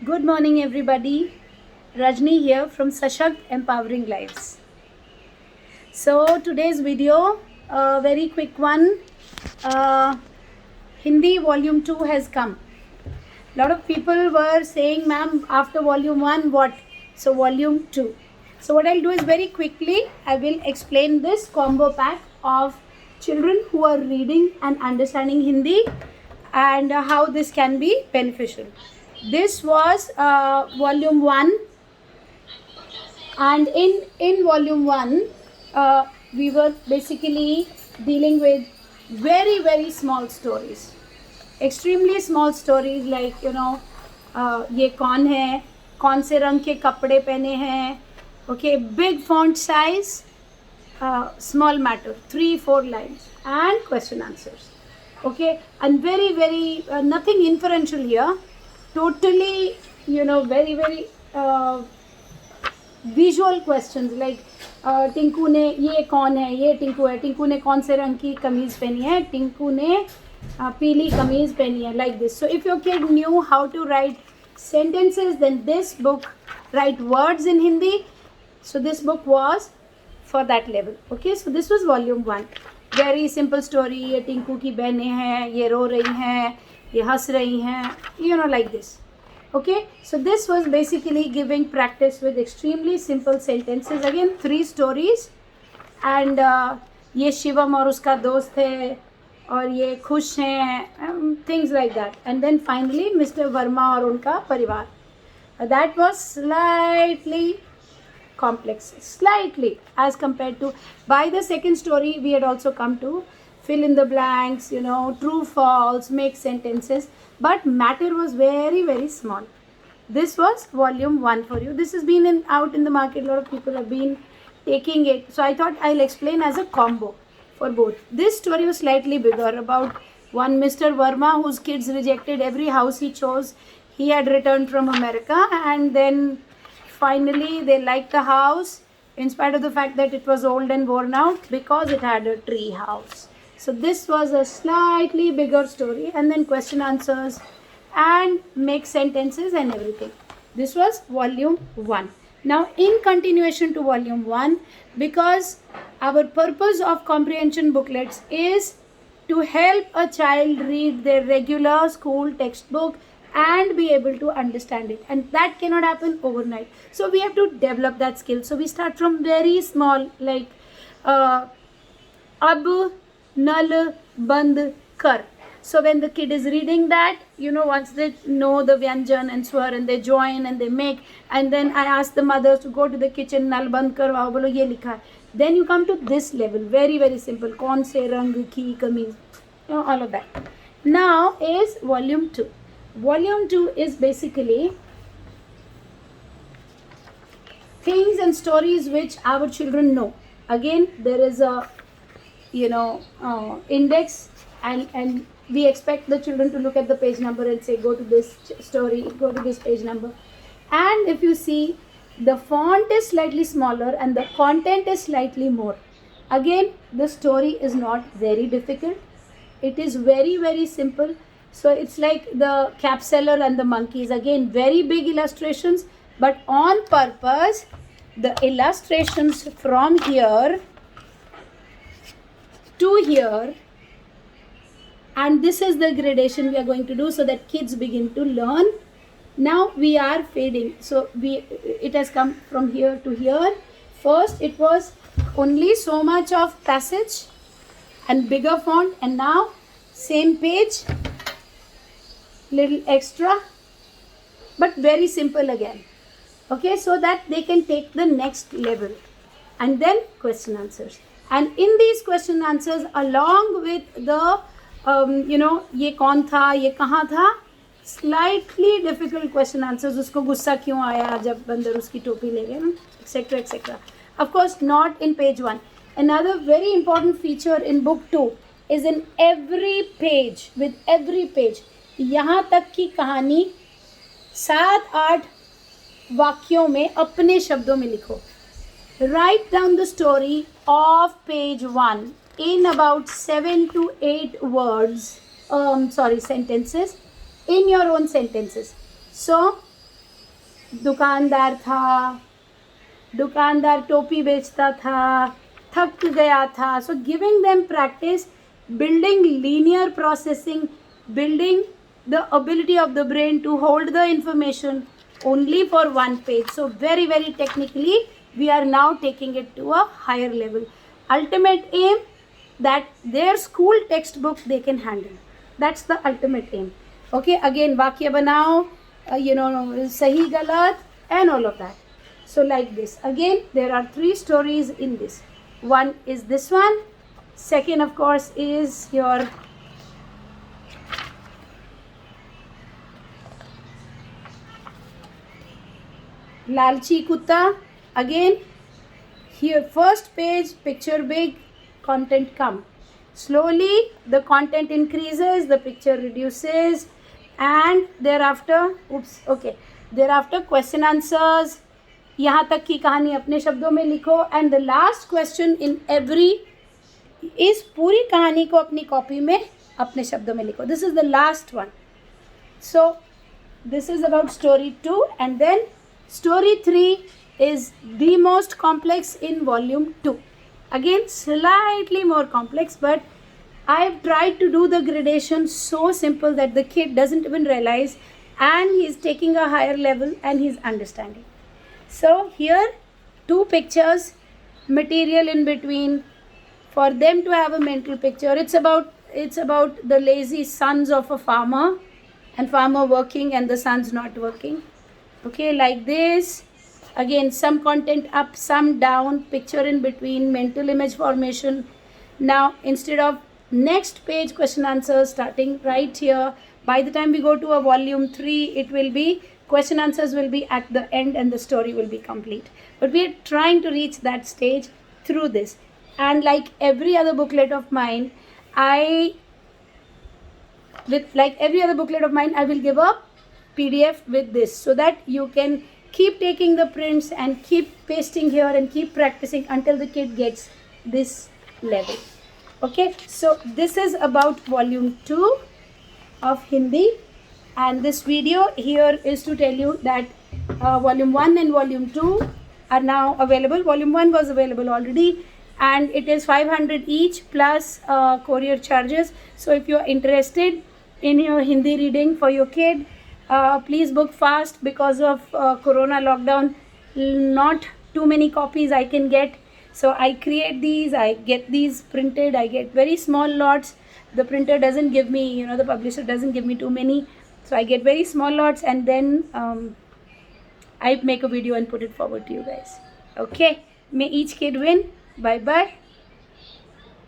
Good morning, everybody. Rajni here from Sashakt Empowering Lives. So, today's video, a very quick one. Hindi Volume 2 has come. A lot of people were saying, ma'am, after Volume 1, what? So, Volume 2. So, what I'll do is very quickly, I will explain this combo pack of children who are reading and understanding Hindi and how this can be beneficial. This was Volume 1, and in volume 1 we were basically dealing with very small stories, extremely small stories, like ये कौन है, कौन से रंग के कपड़े पहने हैं, okay, big font size, small matter, 3-4 lines and question answers, okay, and very nothing inferential here, totally very visual questions like Tinku ने, ये कौन है, ये टिंकू है, टिंकू ने कौन से रंग की कमीज़ पहनी है, टिंकू ने पीली कमीज़ पहनी है, like this. So if your kid knew how to write sentences, then this book write words in Hindi. So this book was for that level. Okay, so this was volume 1. Very simple story. ये टिंकू की बहनें हैं, ये रो रही हैं, ये हंस रही हैं, like this. Okay, so this was basically giving practice with extremely simple sentences. Again, 3 stories, and ये शिवम और उसका दोस्त है और ये खुश हैं, things like that. And then finally Mr. Verma और उनका परिवार. That was slightly complex, slightly, as compared to, by the second story we had also come to fill in the blanks, true, false, make sentences, but matter was very small. This was volume 1 for you. This has been out in the market. A lot of people have been taking it. So I thought I'll explain as a combo for both. This story was slightly bigger, about one Mr. Verma whose kids rejected every house he chose. He had returned from America, and then finally they liked the house in spite of the fact that it was old and worn out, because it had a tree house. So this was a slightly bigger story, and then question answers and make sentences and everything. This was volume 1. Now in continuation to volume 1, because our purpose of comprehension booklets is to help a child read their regular school textbook and be able to understand it, and that cannot happen overnight. So we have to develop that skill. So we start from very small, like ab nal band kar. So when the kid is reading that, once they know the vyanjan and swar and they join and they make, and then I ask the mothers to go to the kitchen, nal band karwao, bolo ye likha hai. Then you come to this level, very simple, kaun se rang ki kameez, all of that. Now is volume 2. Volume 2 is basically things and stories which our children know. Again, there is a index, and we expect the children to look at the page number and say, go to this story, go to this page number. And if you see, the font is slightly smaller and the content is slightly more. Again, the story is not very difficult. It is very simple. So it's like the cap seller and the monkeys. Again, very big illustrations, but on purpose, the illustrations from here to here, and this is the gradation we are going to do so that kids begin to learn. Now we are fading, so it has come from here to here. First it was only so much of passage and bigger font, and now same page, little extra, but very simple again. Okay, so that they can take the next level. And then question answers, and in these question answers, along with the ये कौन था, ये कहाँ था, slightly difficult question answers, उसको गुस्सा क्यों आया जब बंदर उसकी टोपी ले गया, etc. Of course, not in page 1. Another very important feature in book 2 is in every page, with every page, यहाँ तक की कहानी 7-8 वाक्यों में अपने शब्दों में लिखो. Write down the story of page 1 in about 7 to 8 words, sentences, in your own sentences. So दुकानदार था, दुकानदार टोपी बेचता था, थक गया था. So giving them practice, building linear processing, building the ability of the brain to hold the information only for one page. So very, very technically, we are now taking it to a higher level. Ultimate aim that their school textbook they can handle. That's the ultimate aim. Okay, again, वाक्य बनाओ, सही गलत and all of that. So like this. Again, there are 3 stories in this. One is this one. Second, of course, is your Lalchi Kutta. Again, here first page, picture big, content come. Slowly the content increases, the picture reduces, and thereafter, thereafter question answers. यहाँ तक की कहानी अपने शब्दों में लिखो. And the last question in every, इस पूरी कहानी को अपनी कॉपी में अपने शब्दों में लिखो. This is the last one. So this is about story 2, and then story 3 is the most complex in volume 2. Again, slightly more complex, but I've tried to do the gradation so simple that the kid doesn't even realize, and he's taking a higher level and he's understanding. So here 2 pictures, material in between for them to have a mental picture. It's about the lazy sons of a farmer, and farmer working and the sons not working. Okay, like this. Again, some content up, some down, picture in between, mental image formation. Now, instead of next page question answers starting right here, by the time we go to a volume 3, it will be question answers will be at the end and the story will be complete. But we are trying to reach that stage through this. And like every other booklet of mine, I will give a PDF with this, so that you can keep taking the prints and keep pasting here and keep practicing until the kid gets this level. Okay, so this is about volume 2 of Hindi, and this video here is to tell you that volume 1 and volume 2 are now available. Volume 1 was available already, and it is 500 each plus courier charges. So if you are interested in your Hindi reading for your kid, please book fast. Because of corona lockdown, not too many copies I can get, so I create these, I get these printed, I get very small lots. The printer doesn't give me, the publisher doesn't give me too many, so I get very small lots, and then I make a video and put it forward to you guys. Okay, may each kid win. Bye bye.